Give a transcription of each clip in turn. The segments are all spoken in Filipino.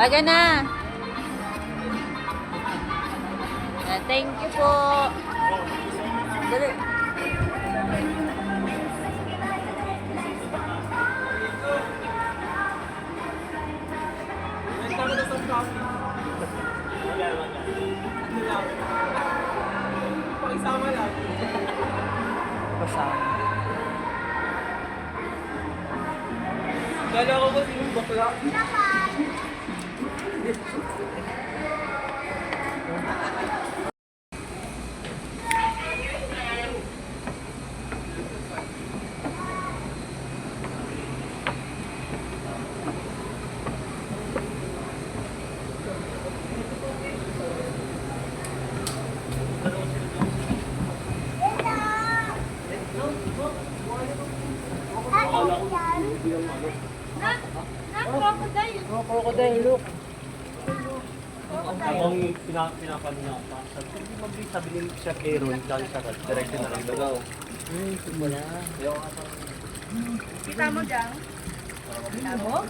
Aga na. Thank you po. Dali. Pakisama lang. Pasama. Gala ko ba sinong bakla? Crocodile, look. Ang pinapano niya pa. Hindi mabili sabi ni Chef Aaron, dahil sa direction na lang daw. Wala. Kita mo dyan? Kita mo?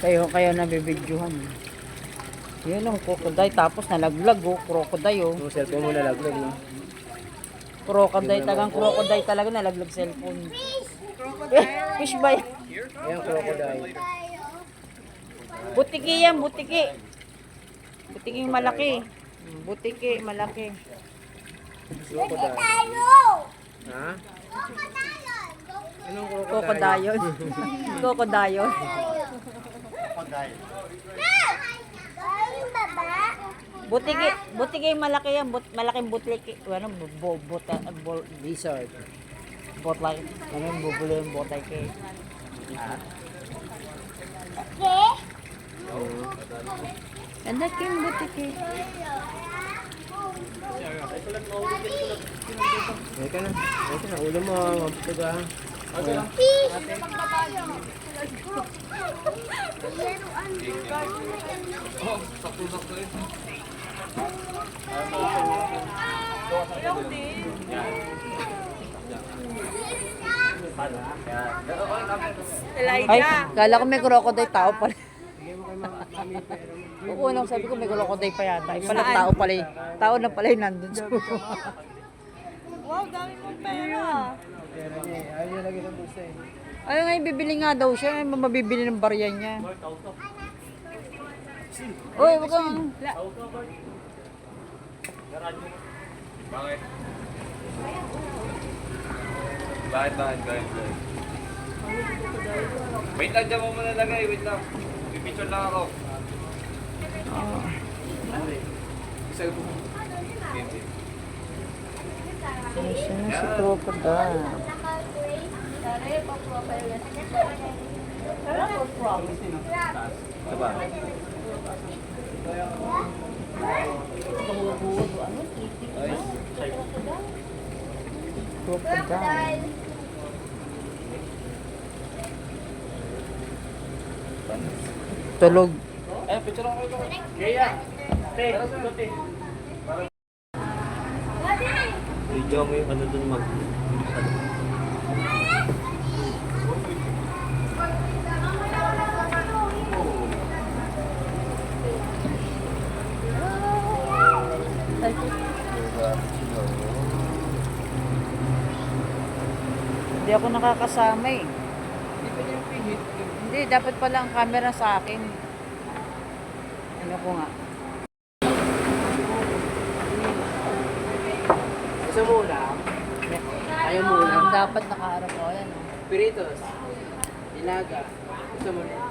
Kayo nabibidyohan. Yan ang crocodile. Tapos nalaglag oh. Crocodile oh. Yung cellphone mo nalaglag mo. Crocodile. Tagang crocodile talaga nalaglag cellphone. Fish ba yan? Ayan, crocodile. Butiki yan. Butiki. Butiki yung malaki. Butiki. Malaki. Crocodile. Ha? Anong crocodile? Crocodile. Crocodile. Crocodile. Butiki. Butiki yung malaki yan. Malaking butiki. Ano? Lizard. Botlay. Ano yung bubulo yung butiki. Ang laki yung butiki. Eka na. Ulo mo. Mabutog ah. Ay, kala ko may crocodile tao pala. Oo, nang sabi ko may crocodile pa yata. Ay, pala tao pala eh. Tao na pala yung nandun sa Wow, dami mong pera. Ayaw niya lagi ng bulsa eh. Ay, nga bibili nga daw siya. Mabibili ng barya niya. Uy, wag kang... Bakit? Bakit? Wait lang, dyan mo muna lagay. Wait lang. Pipicture lang ako. Isa ko. Hindi. Siya na si crocodile. Ito ba? Crocodile. Tulog. Eh, picture ako ito. Kaya. Te. Video mo yung ano dun mag... Hindi ako nakakasama eh. Hindi, dapat pala ang camera sa akin. Ano ko nga. Gusto mo ulam? Ayaw mo ulam? Dapat nakaharap ko. Ayan oh. Piritos. Ilaga. Gusto mo ulam?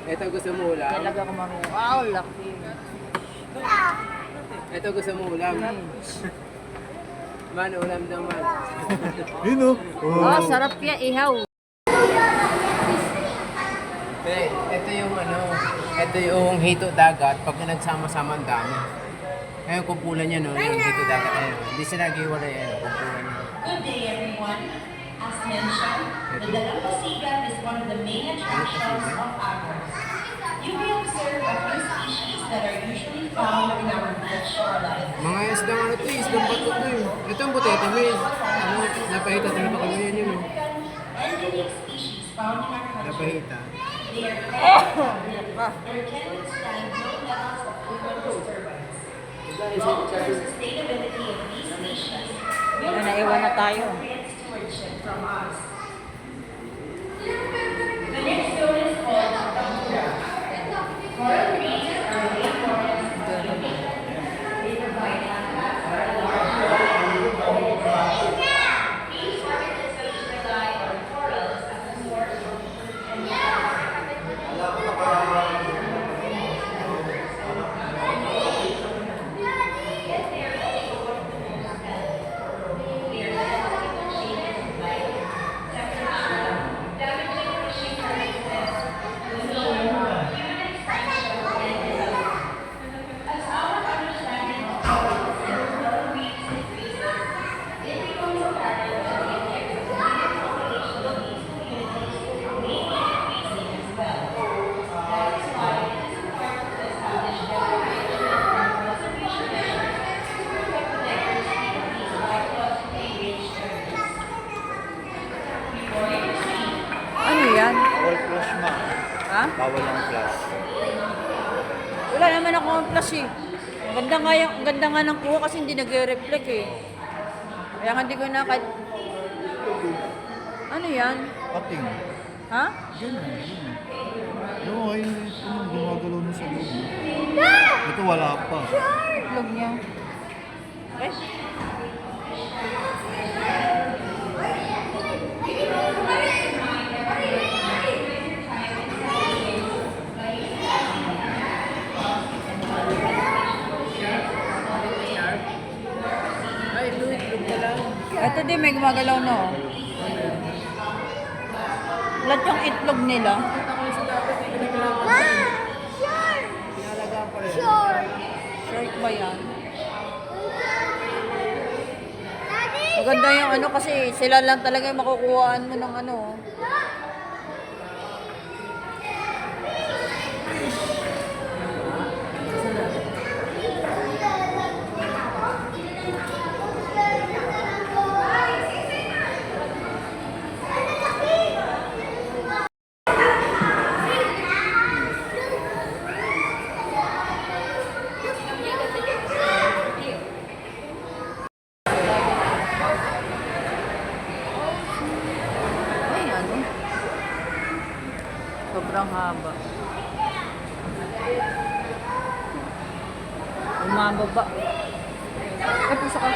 Ito gusto mo ulam? Talaga ko marunong. Wow, laki. Ito gusto mo ulam? Man, ulam daw man. Yun o. Oh, sarap yan. Ihaw. Ito yung ano, ito yung hito dagat pag nagsama-sama ang dami. Ngayon kumpulan niya no, yung hito dagat na yun. Hindi sila nag-iwalay yan, kumpulan niya. Good day, everyone. As mentioned, the Dalampasigan is one of the main attractions of Agos. you may observe a few species that are usually found in our shoreline. Mga isdang ano to, isdang bato to eh. Ito ang butete, may ano, napahita tayo ito kami yan yun. Oh. Endemic species found in our country. Napahita. They are their tenants stand no levels of human disturbance. Long-term sustainability of these species will Ano, naiwan na tayo. appropriate stewardship from us. The next zone is called Kapura. Coral reefs are rainforests of India. They provide habitat for a large variety of organisms. These organisms rely on corals as a source of food and Ano yan? All flash ma. Ha? Bawal ang flash. Wala naman ako ang flash eh. Ang ganda nga ng kuha kasi hindi nagre-reflect eh. Kaya nga hindi ko na kahit... Ano yan? Pating. Ha? Ganun. No, ay yung gumagalaw na sa loob. Ito wala pa. Vlog niya. Eh? Ay, ito, itlog na lang. Ito din may gumagalaw na oh. Lahat yung itlog nila. Short ba yan? Maganda yung ano kasi sila lang talaga yung makukuhaan mo ng ano. Ay, ano? Sobrang haba. Umababa. Ay, pusa ka.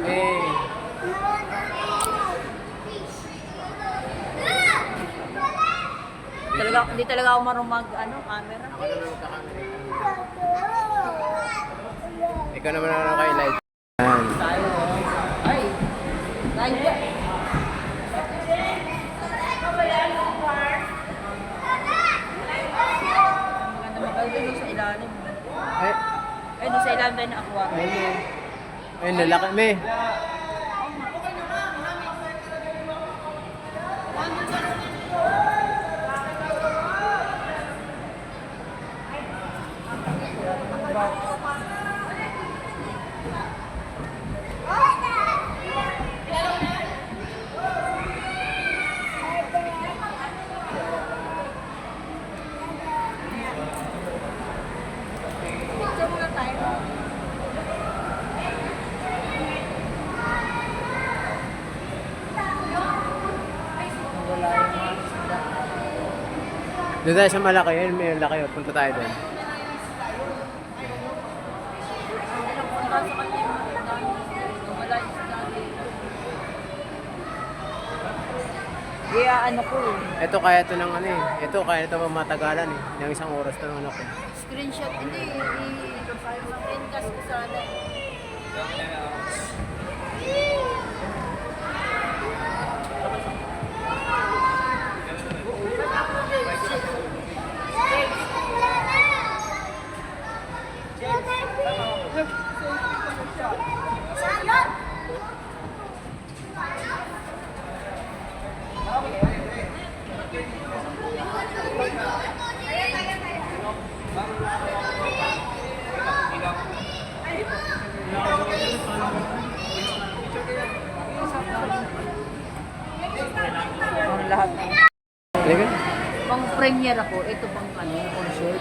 Eh, Hindi talaga ako marunong mag, ano, camera. ako naman magkakamera. Ikaw naman ako kay live. Yan. Tayo. Ay. Tayo. Maganda maganda doon sa ilalim. Ay, Ay, doon sa ilalim tayo na aquarium. ayun. Ayun, lalaki. May. Doon tayo sa malaki. Yun, may laki. Punta tayo doon. Kaya ano ko eh. Ito kaya ito ng ano eh. Ito kaya ito matagalan eh. Ng isang oras ito ng ano ko. Screenshot. Hindi. I-screencast ko sana eh. premiere ako, ito pang ano, concert.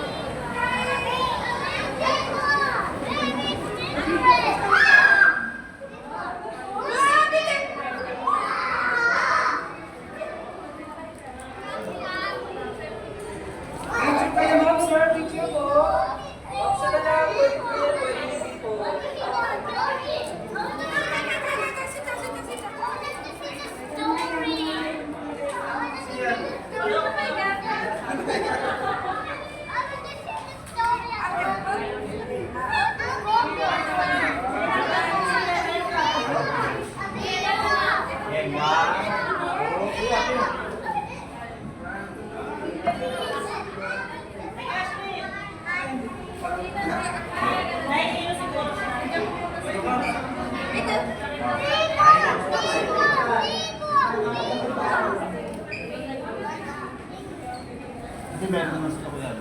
Hindi meron naman sila kuya.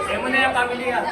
Kaya mo na yung family ah.